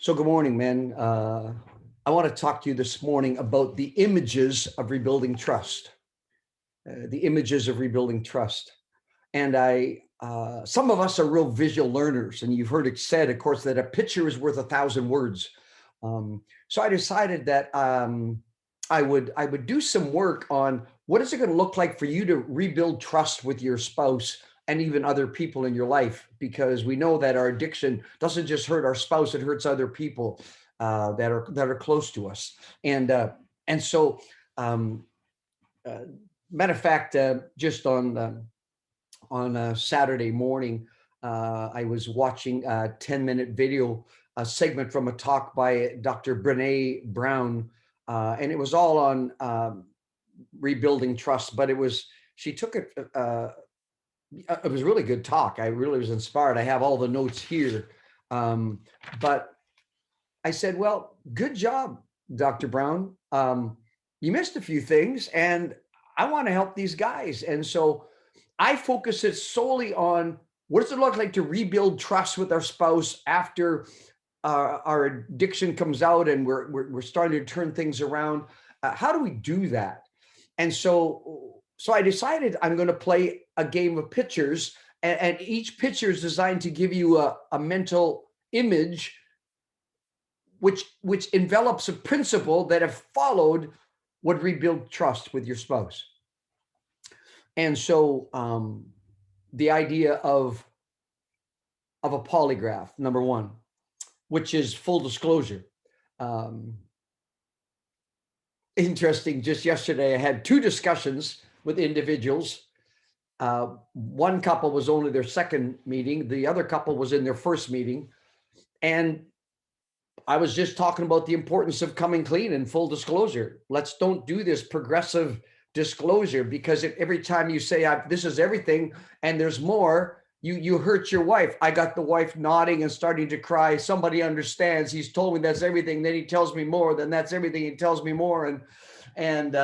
So good morning, man. I want to talk to you this morning about the images of rebuilding trust. The images of rebuilding trust. And some of us are real visual learners, and you've heard it said, of course, that a picture is worth 1,000 words. So I decided that I would do some work on what is it going to look like for you to rebuild trust with your spouse and even other people in your life, because we know that our addiction doesn't just hurt our spouse; it hurts other people that are close to us. And so, um, uh, matter of fact, just on a Saturday morning, I was watching a 10-minute video, a segment from a talk by Dr. Brene Brown, and it was all on rebuilding trust. But she took it. It was a really good talk. I really was inspired. I have all the notes here, um, but I said, "Well, good job, Dr. Brown. You missed a few things, and I want to help these guys." And so I focus it solely on what does it look like to rebuild trust with our spouse after our addiction comes out and we're starting to turn things around. How do we do that? And so I decided I'm going to play a game of pictures, and each picture is designed to give you a mental image which envelops a principle that if followed would rebuild trust with your spouse. And so the idea of a polygraph, number one, which is full disclosure. Um, Interesting. Just yesterday, I had two discussions with individuals. One couple was only their second meeting. The other couple was in their first meeting. And I was just talking about the importance of coming clean and full disclosure. Let's don't do this progressive disclosure, because if every time you say this is everything and there's more, you hurt your wife. I got the wife nodding and starting to cry. Somebody understands. He's told me that's everything. Then he tells me more. Then that's everything. He tells me more. And and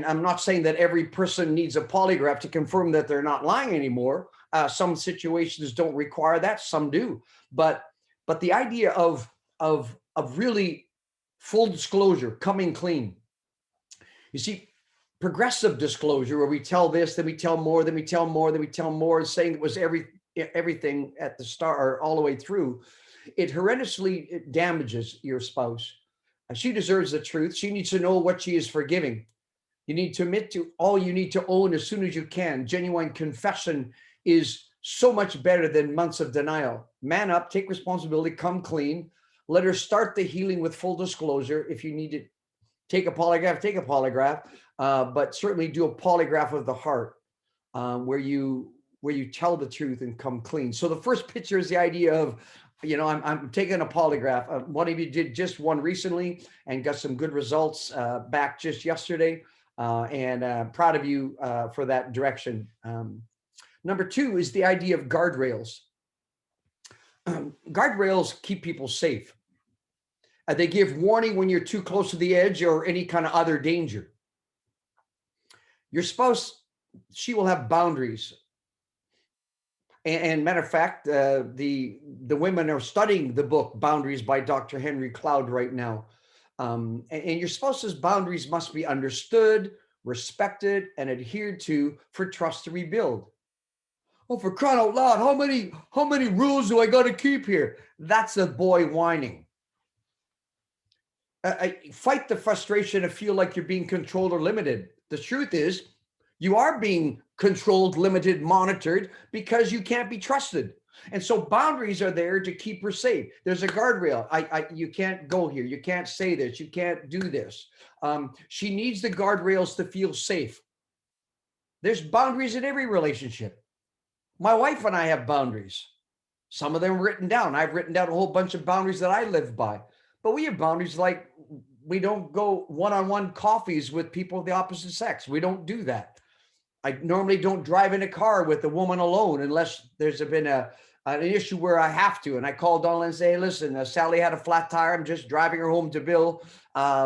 I'm not saying that every person needs a polygraph to confirm that they're not lying anymore. Some situations don't require that. Some do. But the idea of really full disclosure, coming clean. You see, progressive disclosure, where we tell this, then we tell more, then we tell more, then we tell more, and saying it was everything at the start or all the way through, it horrendously damages your spouse. She deserves the truth. She needs to know what she is forgiving. You need to admit to all you need to own as soon as you can. Genuine confession is so much better than months of denial. Man up, take responsibility, come clean. Let her start the healing with full disclosure. If you need to take a polygraph, take a polygraph, but certainly do a polygraph of the heart, where you tell the truth and come clean. So the first picture is the idea of, I'm taking a polygraph. One of you did just one recently and got some good results back just yesterday, and proud of you for that direction. Number two is the idea of guardrails. Guardrails keep people safe. They give warning when you're too close to the edge or any kind of other danger. Your spouse, she will have boundaries. And matter of fact, the women are studying the book Boundaries by Dr. Henry Cloud right now. And your spouse's boundaries must be understood, respected, and adhered to for trust to rebuild. Oh, for crying out loud, how many rules do I got to keep here? That's a boy whining. Fight the frustration of feel like you're being controlled or limited. The truth is, you are being controlled, limited, monitored because you can't be trusted. And so boundaries are there to keep her safe. There's a guardrail. You can't go here. You can't say this. You can't do this. She needs the guardrails to feel safe. There's boundaries in every relationship. My wife and I have boundaries. Some of them are written down. I've written down a whole bunch of boundaries that I live by. But we have boundaries like we don't go one-on-one coffees with people of the opposite sex. We don't do that. I normally don't drive in a car with a woman alone unless there's been an issue where I have to. And I call Donna and say, hey, listen, Sally had a flat tire. I'm just driving her home to Bill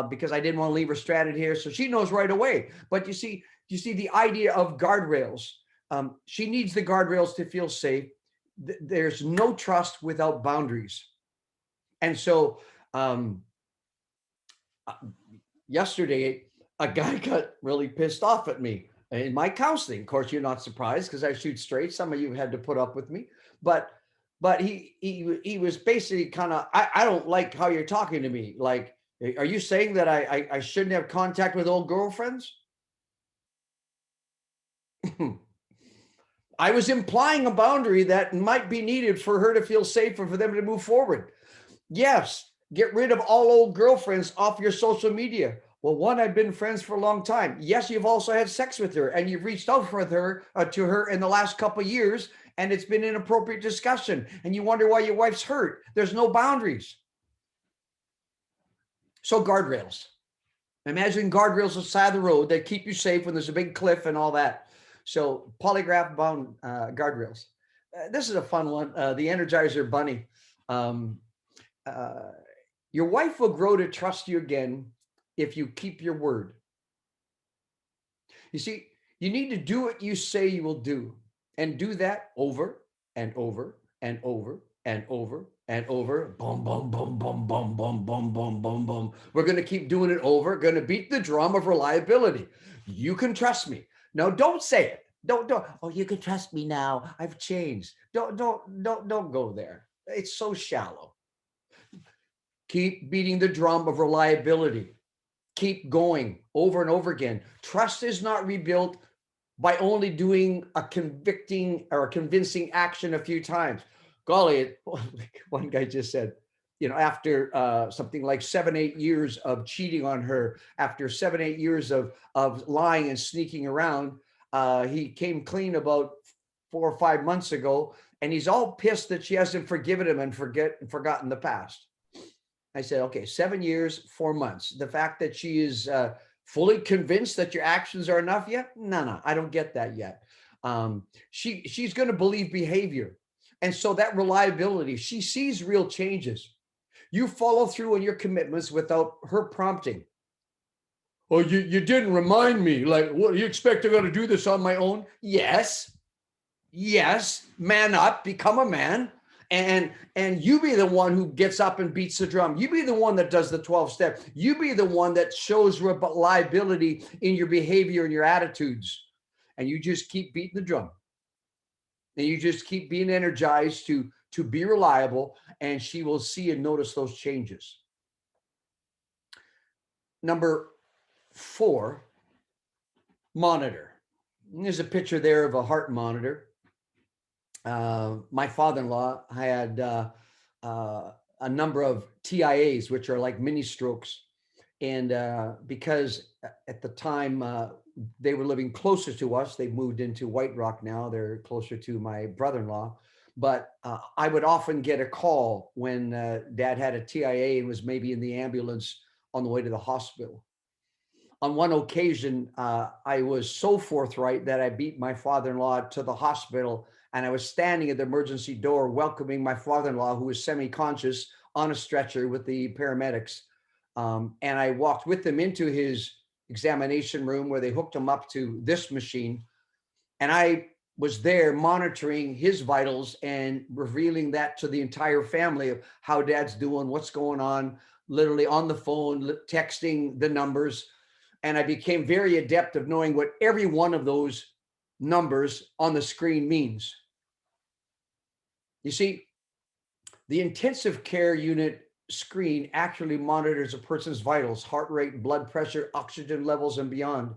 because I didn't want to leave her stranded here. So she knows right away. But you see the idea of guardrails. She needs the guardrails to feel safe. There's no trust without boundaries. And so yesterday, a guy got really pissed off at me in my counseling. Of course, you're not surprised because I shoot straight. Some of you had to put up with me, but he was basically kind of, I don't like how you're talking to me. Like, are you saying that I shouldn't have contact with old girlfriends? I was implying a boundary that might be needed for her to feel safe and for them to move forward. Yes, get rid of all old girlfriends off your social media. Well, one, I've been friends for a long time. Yes, you've also had sex with her and you've reached out with her to her in the last couple of years, and it's been inappropriate discussion. And you wonder why your wife's hurt. There's no boundaries. So guardrails. Imagine guardrails on the side of the road that keep you safe when there's a big cliff and all that. So polygraph bound guardrails. This is a fun one. The Energizer bunny. Your wife will grow to trust you again if you keep your word. You see, you need to do what you say you will do, and do that over and over and over and over and over. Boom, boom, boom, boom, boom, boom, boom, boom, boom, boom. We're going to keep doing it over. Going to beat the drum of reliability. You can trust me. No, don't say it. Don't. Oh, you can trust me now. I've changed. Don't go there. It's so shallow. Keep beating the drum of reliability. Keep going over and over again. Trust is not rebuilt by only doing a convicting or a convincing action a few times. Golly, one guy just said, after something like 7-8 years of cheating on her, after 7-8 years of lying and sneaking around, he came clean about 4 or 5 months ago, and he's all pissed that she hasn't forgiven him and forgotten the past. I said, okay, 7 years, 4 months. The fact that she is fully convinced that your actions are enough yet? No, I don't get that yet. She's going to believe behavior. And so that reliability, she sees real changes. You follow through on your commitments without her prompting. Oh, you didn't remind me. Like, what, you expect I'm going to do this on my own? Yes, man up, become a man. And you be the one who gets up and beats the drum. You be the one that does the 12 step. You be the one that shows reliability in your behavior and your attitudes. And you just keep beating the drum. And you just keep being energized to be reliable, and she will see and notice those changes. Number 4, monitor. There's a picture there of a heart monitor. My father-in-law had a number of TIAs, which are like mini strokes. And because at the time they were living closer to us, they moved into White Rock now. They're closer to my brother-in-law. But I would often get a call when Dad had a TIA and was maybe in the ambulance on the way to the hospital. On one occasion, I was so forthright that I beat my father-in-law to the hospital, and I was standing at the emergency door welcoming my father-in-law, who was semi-conscious, on a stretcher with the paramedics. And I walked with them into his examination room where they hooked him up to this machine. And I was there monitoring his vitals and revealing that to the entire family of how Dad's doing, what's going on, literally on the phone, texting the numbers. And I became very adept of knowing what every one of those numbers on the screen means. You see, the intensive care unit screen actually monitors a person's vitals, heart rate, blood pressure, oxygen levels, and beyond.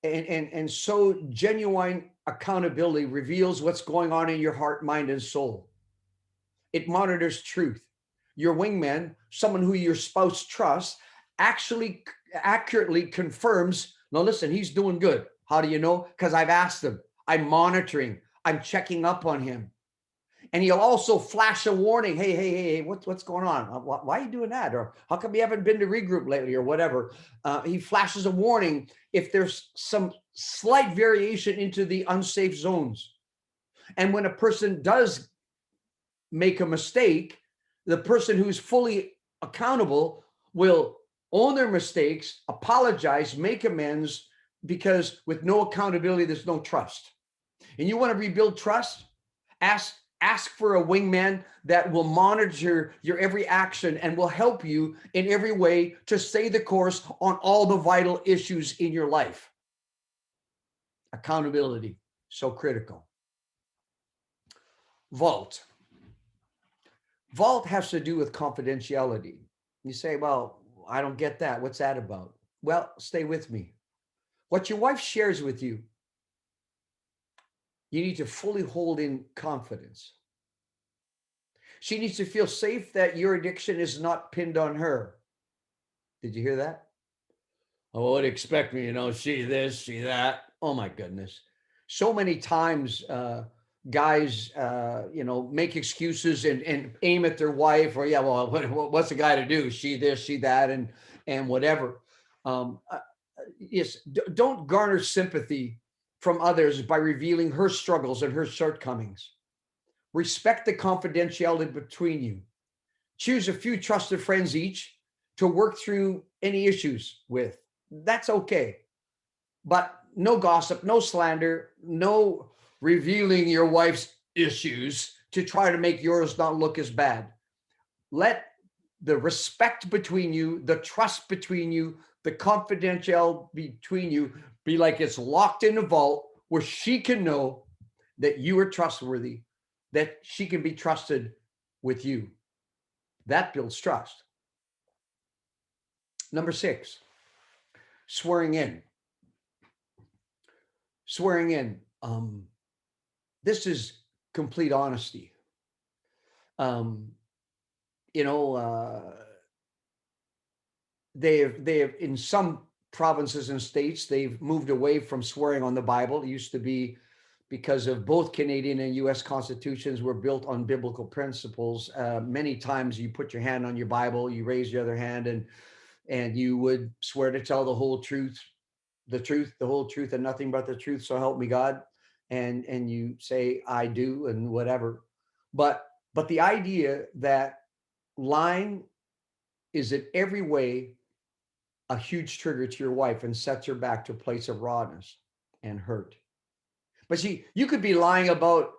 And so genuine accountability reveals what's going on in your heart, mind, and soul. It monitors truth. Your wingman, someone who your spouse trusts, actually accurately confirms, no, listen, he's doing good. How do you know? Because I've asked him. I'm monitoring. I'm checking up on him. And he'll also flash a warning. Hey, what's going on? Why are you doing that? Or how come you haven't been to ReGroup lately or whatever? He flashes a warning if there's some slight variation into the unsafe zones. And when a person does make a mistake, the person who's fully accountable will own their mistakes, apologize, make amends, because with no accountability, there's no trust. And you want to rebuild trust? Ask Ask for a wingman that will monitor your every action and will help you in every way to stay the course on all the vital issues in your life. Accountability, so critical. Vault. Vault has to do with confidentiality. You say, well, I don't get that. What's that about? Well, stay with me. What your wife shares with you, you need to fully hold in confidence. She needs to feel safe that your addiction is not pinned on her. Did you hear that? Oh, what expect me, she this, she that. Oh my goodness. So many times guys, make excuses and aim at their wife, or, yeah, well, what's a guy to do? She this, she that, and whatever. Yes, don't garner sympathy from others by revealing her struggles and her shortcomings. Respect the confidentiality between you. Choose a few trusted friends each to work through any issues with. That's okay. But no gossip, no slander, no revealing your wife's issues to try to make yours not look as bad. Let the respect between you, the trust between you, the confidentiality between you be like it's locked in a vault where she can know that you are trustworthy, that she can be trusted with you. That builds trust. Number 6, swearing in. Swearing in. This is complete honesty. They have in some provinces and states, they've moved away from swearing on the Bible. It used to be, because of both Canadian and US constitutions were built on biblical principles. Many times you put your hand on your Bible, you raise your other hand, and you would swear to tell the whole truth, the whole truth, and nothing but the truth, so help me God. And you say, I do, and whatever. But the idea that lying is in every way a huge trigger to your wife and sets her back to a place of rawness and hurt. But see, you could be lying about,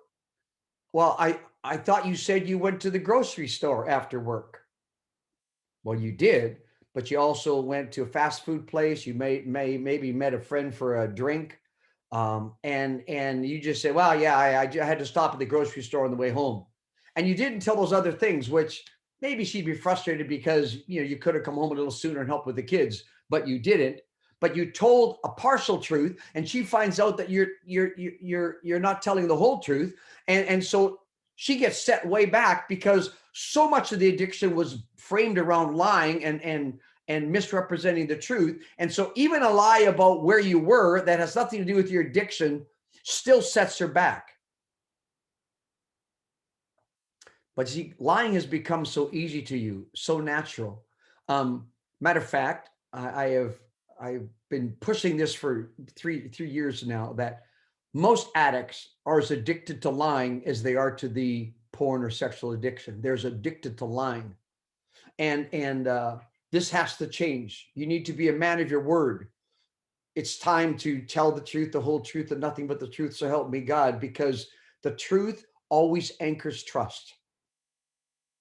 well, I thought you said you went to the grocery store after work. Well, you did, but you also went to a fast food place. You maybe met a friend for a drink. And you just say, well, yeah, I had to stop at the grocery store on the way home. And you didn't tell those other things, which maybe she'd be frustrated because, you could have come home a little sooner and helped with the kids, but you didn't. But you told a partial truth, and she finds out that you're not telling the whole truth. And so she gets set way back because so much of the addiction was framed around lying and misrepresenting the truth. And so even a lie about where you were that has nothing to do with your addiction still sets her back. But see, lying has become so easy to you, so natural. Matter of fact, I've been pushing this for three years now, that most addicts are as addicted to lying as they are to the porn or sexual addiction. They're addicted to lying. And this has to change. You need to be a man of your word. It's time to tell the truth, the whole truth, and nothing but the truth, so help me God, because the truth always anchors trust.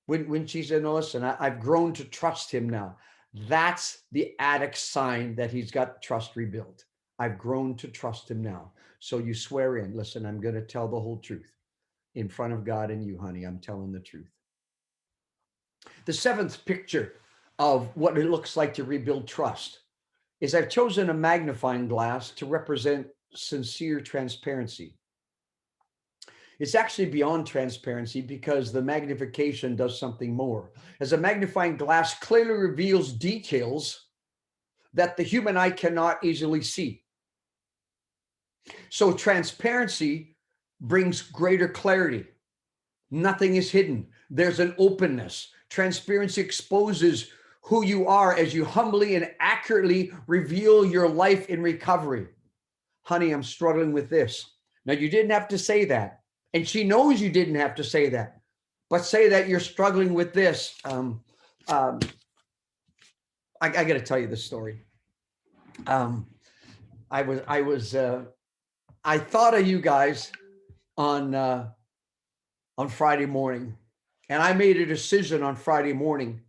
When she said, no, listen, I've grown to trust him now. That's the addict's sign that he's got trust rebuilt. I've grown to trust him now. So you swear in, listen, I'm going to tell the whole truth in front of God and you, honey. I'm telling the truth. The 7th picture of what it looks like to rebuild trust is I've chosen a magnifying glass to represent sincere transparency. It's actually beyond transparency because the magnification does something more. As a magnifying glass clearly reveals details that the human eye cannot easily see. So transparency brings greater clarity. Nothing is hidden. There's an openness. Transparency exposes who you are as you humbly and accurately reveal your life in recovery. Honey, I'm struggling with this. Now, you didn't have to say that. And she knows you didn't have to say that. But say that you're struggling with this. I got to tell you this story. I thought of you guys on on Friday morning. And I made a decision on Friday morning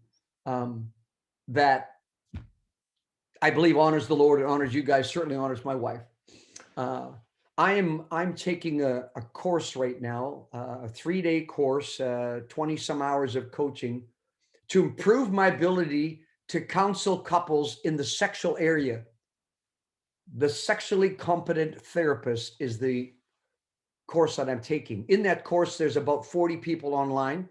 that I believe honors the Lord and honors you guys, certainly honors my wife. I'm taking a course right now, a 3-day course, 20 some hours of coaching to improve my ability to counsel couples in the sexual area. The Sexually Competent Therapist is the course that I'm taking. In that course, there's about 40 people online.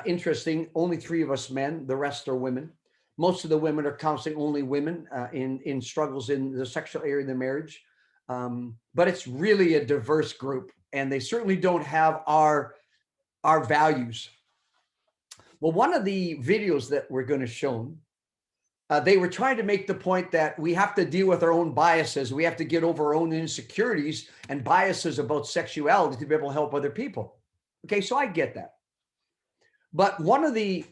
Interesting, only 3 of us men, the rest are women. Most of the women are counseling only women in struggles in the sexual area of the marriage. But it's really a diverse group, and they certainly don't have our values. Well, one of the videos that we're going to show, they were trying to make the point that we have to deal with our own biases. We have to get over our own insecurities and biases about sexuality to be able to help other people. Okay, so I get that. But one of the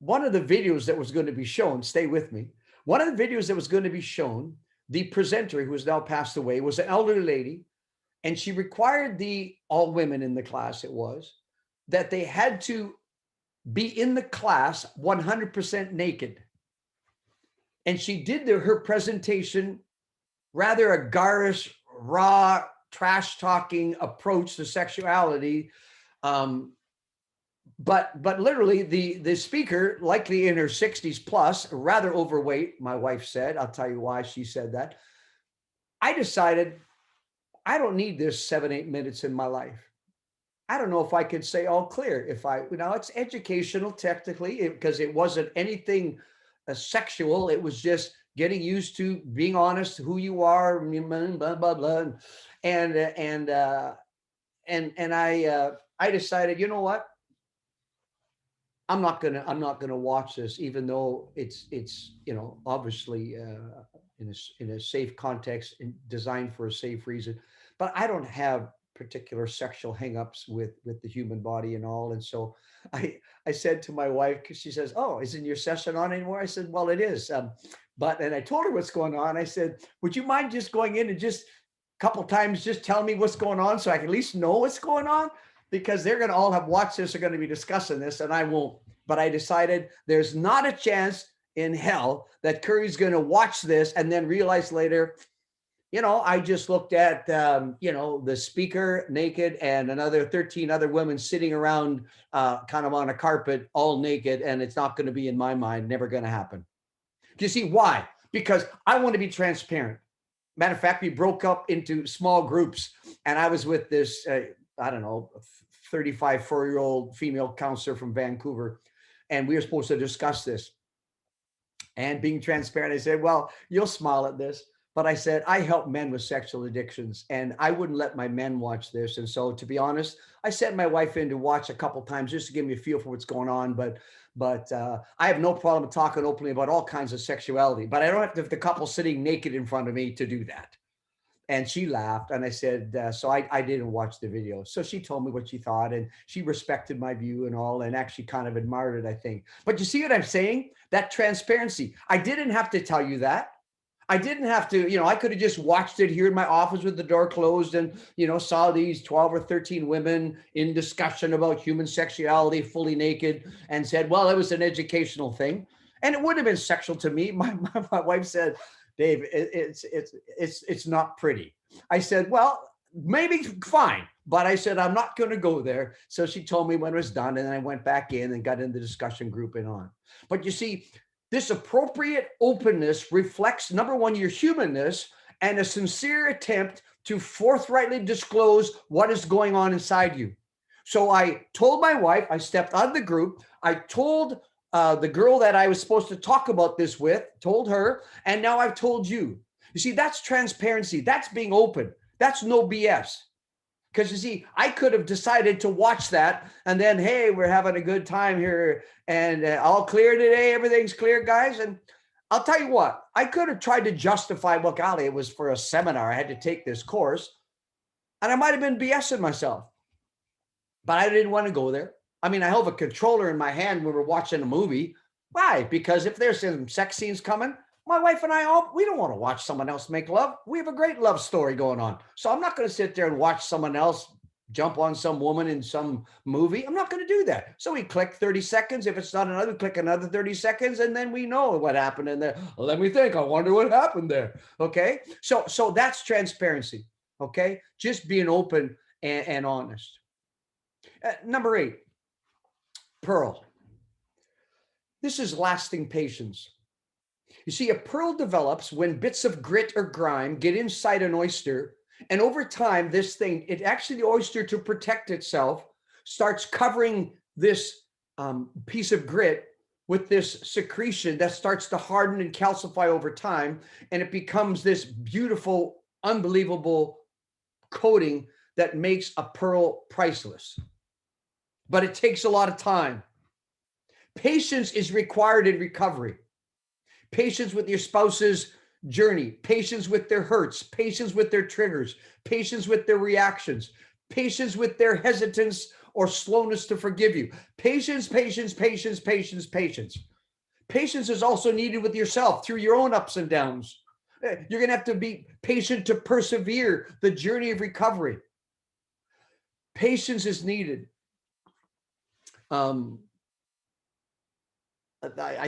videos that was going to be shown, stay with me, one of the videos that was going to be shown, the presenter, who has now passed away, was an elderly lady, and she required all women in the class, it was, that they had to be in the class 100% naked. And she did her presentation, rather a garish, raw, trash-talking approach to sexuality. But literally the speaker, likely in her 60s plus, rather overweight, my wife said. I'll tell you why she said that. I decided I don't need this 7-8 minutes in my life. I don't know if I could say all clear. It's educational technically, because it wasn't anything sexual. It was just getting used to being honest, who you are, blah, blah, blah. And I decided, you know what? I'm not gonna watch this, even though it's obviously in a safe context and designed for a safe reason. But I don't have particular sexual hangups with the human body and all. And so I said to my wife, because she says, "Oh, isn't your session on anymore?" I said, "Well, it is." And I told her what's going on. I said, "Would you mind just going in and just a couple times just tell me what's going on so I can at least know what's going on?" Because they're going to all have watched this, are going to be discussing this, and I won't. But I decided there's not a chance in hell that Currie's going to watch this and then realize later, I just looked at, the speaker naked and another 13 other women sitting around kind of on a carpet, all naked, and it's not going to be in my mind, never going to happen. Do you see why? Because I want to be transparent. Matter of fact, we broke up into small groups, and I was with this, 35, 4-year-old female counselor from Vancouver, and we were supposed to discuss this. And being transparent, I said, "Well, you'll smile at this, but I said, I help men with sexual addictions, and I wouldn't let my men watch this." And so, to be honest, I sent my wife in to watch a couple times just to give me a feel for what's going on. But I have no problem talking openly about all kinds of sexuality, but I don't have to have the couple sitting naked in front of me to do that. And she laughed, and I said, so I didn't watch the video. So she told me what she thought, and she respected my view and all, and actually kind of admired it, I think. But you see what I'm saying? That transparency. I didn't have to tell you that. I didn't have to, I could have just watched it here in my office with the door closed and, saw these 12 or 13 women in discussion about human sexuality, fully naked, and said, well, it was an educational thing. And it would have been sexual to me. My wife said, "Dave, it's not pretty." I said, "Well, maybe fine." But I said, "I'm not going to go there." So she told me when it was done, and then I went back in and got in the discussion group and on. But you see, this appropriate openness reflects, number one, your humanness and a sincere attempt to forthrightly disclose what is going on inside you. So I told my wife, I stepped out of the group. I told the girl that I was supposed to talk about this with, told her, and now I've told you. You see, that's transparency. That's being open. That's no BS. Because you see, I could have decided to watch that and then, hey, we're having a good time here and all clear today. Everything's clear, guys. And I'll tell you what, I could have tried to justify, well, golly, it was for a seminar. I had to take this course. And I might have been BSing myself. But I didn't want to go there. I mean, I have a controller in my hand when we're watching a movie. Why? Because if there's some sex scenes coming, my wife and we don't want to watch someone else make love. We have a great love story going on. So I'm not going to sit there and watch someone else jump on some woman in some movie. I'm not going to do that. So we click 30 seconds. If it's not another, click another 30 seconds. And then we know what happened in there. Let me think. I wonder what happened there. Okay. So that's transparency. Okay. Just being open and honest. Number 8, pearl. This is lasting patience. You see, a pearl develops when bits of grit or grime get inside an oyster. And over time, this thing, it actually, the oyster, to protect itself, starts covering this piece of grit with this secretion that starts to harden and calcify over time. And it becomes this beautiful, unbelievable coating that makes a pearl priceless. But it takes a lot of time. Patience is required in recovery. Patience with your spouse's journey, patience with their hurts, patience with their triggers, patience with their reactions, patience with their hesitance or slowness to forgive you. Patience, patience, patience, patience, patience. Patience is also needed with yourself through your own ups and downs. You're going to have to be patient to persevere the journey of recovery. Patience is needed. I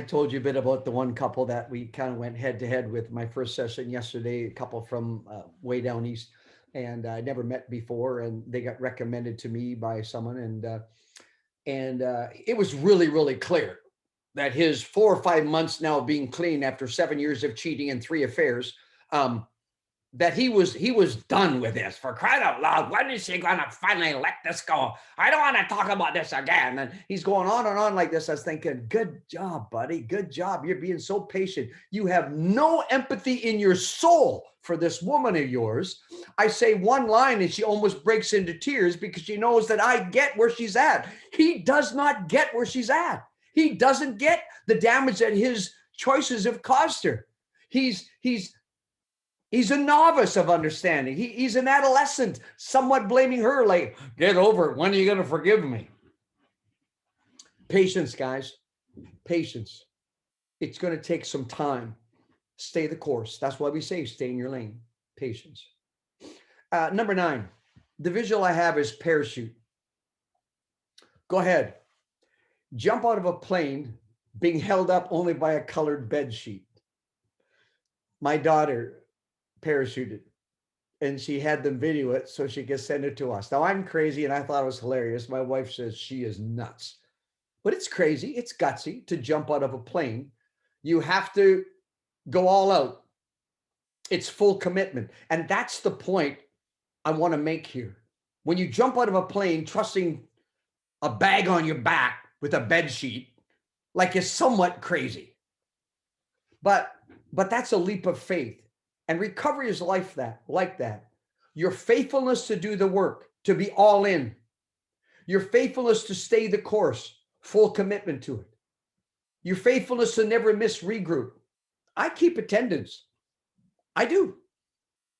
told you a bit about the one couple that we kind of went head to head with my first session yesterday, a couple from way down east, and I never met before, and they got recommended to me by someone, and it was really, really clear that his 4 or 5 months now of being clean after 7 years of cheating and 3 affairs, that he was done with this. For crying out loud, when is she gonna finally let this go? I don't want to talk about this again. And he's going on and on like this. I was thinking, good job, buddy. Good job. You're being so patient. You have no empathy in your soul for this woman of yours. I say one line and she almost breaks into tears because she knows that I get where she's at. He does not get where she's at. He doesn't get the damage that his choices have caused her. He's a novice of understanding. He's an adolescent, somewhat blaming her, like, get over it. When are you going to forgive me? Patience, guys. Patience. It's going to take some time. Stay the course. That's why we say stay in your lane. Patience. Number 9, the visual I have is parachute. Go ahead. Jump out of a plane being held up only by a colored bed sheet. My daughter parachuted and she had them video it so she could send it to us. Now I'm crazy and I thought it was hilarious. My wife says she is nuts, but it's crazy. It's gutsy to jump out of a plane. You have to go all out. It's full commitment. And that's the point I want to make here. When you jump out of a plane, trusting a bag on your back with a bed sheet, like, is somewhat crazy, but that's a leap of faith. And recovery is like that. Your faithfulness to do the work, to be all in. Your faithfulness to stay the course, full commitment to it. Your faithfulness to never miss regroup. I keep attendance. I do.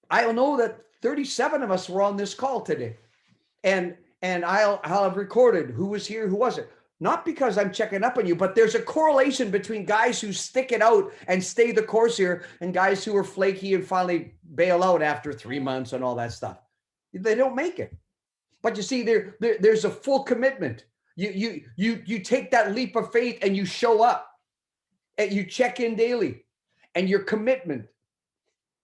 I'll know that 37 of us were on this call today. And I'll have recorded who was here, who wasn't. Not because I'm checking up on you, but there's a correlation between guys who stick it out and stay the course here and guys who are flaky and finally bail out after 3 months and all that stuff. They don't make it. But you see, there's a full commitment. You take that leap of faith and you show up and you check in daily, and your commitment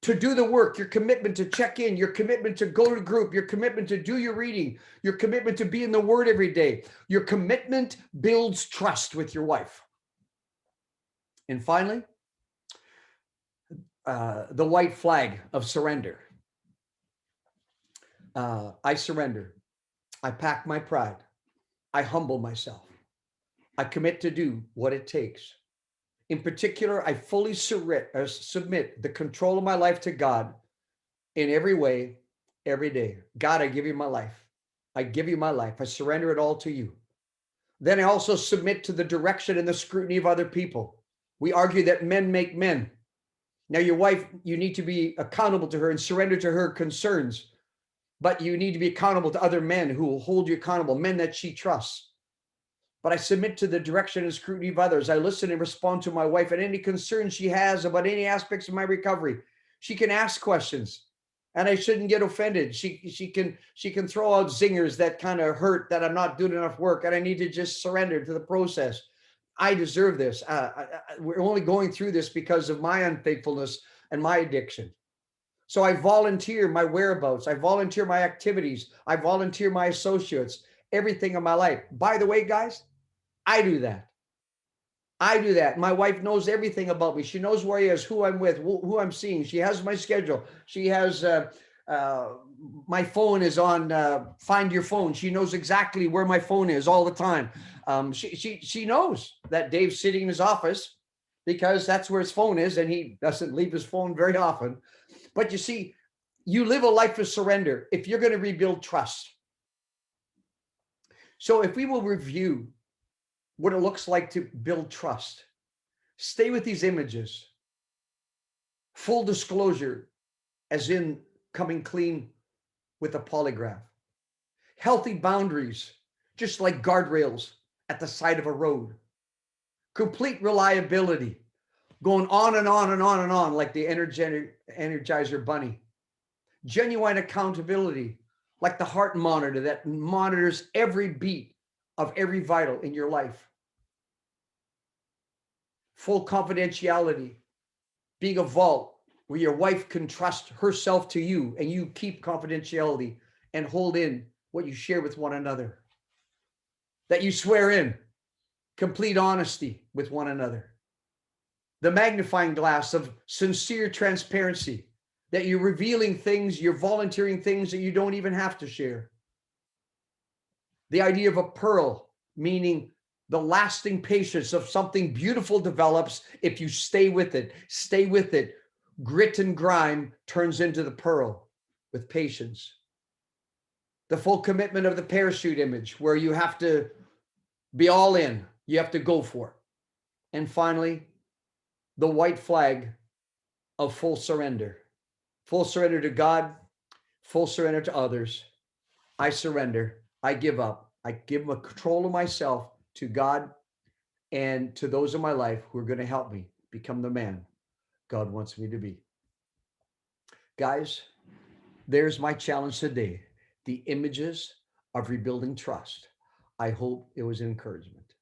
to do the work, your commitment to check in, your commitment to go to group, your commitment to do your reading, your commitment to be in the Word every day. Your commitment builds trust with your wife. And finally, the white flag of surrender. I surrender. I pack my pride. I humble myself. I commit to do what it takes. In particular, I fully submit the control of my life to God in every way, every day. God, I give you my life. I give you my life. I surrender it all to you. Then I also submit to the direction and the scrutiny of other people. We argue that men make men. Now, your wife, you need to be accountable to her and surrender to her concerns, but you need to be accountable to other men who will hold you accountable, men that she trusts. But I submit to the direction and scrutiny of others. I listen and respond to my wife and any concerns she has about any aspects of my recovery. She can ask questions and I shouldn't get offended. She can throw out zingers that kind of hurt, that I'm not doing enough work, and I need to just surrender to the process. I deserve this. We're only going through this because of my unfaithfulness and my addiction. So I volunteer my whereabouts. I volunteer my activities. I volunteer my associates, everything in my life. By the way, guys, I do that. I do that. My wife knows everything about me. She knows where he is, who I'm with, who I'm seeing. She has my schedule. She has my phone is on Find Your Phone. She knows exactly where my phone is all the time. She knows that Dave's sitting in his office because that's where his phone is, and he doesn't leave his phone very often. But you see, you live a life of surrender if you're going to rebuild trust. So if we will review what it looks like to build trust, stay with these images. Full disclosure, as in coming clean with a polygraph. Healthy boundaries, just like guardrails at the side of a road. Complete reliability, going on and on and on and on like the Energizer bunny. Genuine accountability, like the heart monitor that monitors every beat of every vital in your life. Full confidentiality, being a vault where your wife can trust herself to you and you keep confidentiality and hold in what you share with one another. That you swear in complete honesty with one another. The magnifying glass of sincere transparency, that you're revealing things, you're volunteering things that you don't even have to share. The idea of a pearl, meaning the lasting patience of something beautiful develops if you stay with it. Stay with it. Grit and grime turns into the pearl with patience. The full commitment of the parachute image, where you have to be all in. You have to go for it. And finally, the white flag of full surrender. Full surrender to God, full surrender to others. I surrender. I give up. I give control of myself to God and to those in my life who are going to help me become the man God wants me to be. Guys, there's my challenge today. The images of rebuilding trust. I hope it was an encouragement.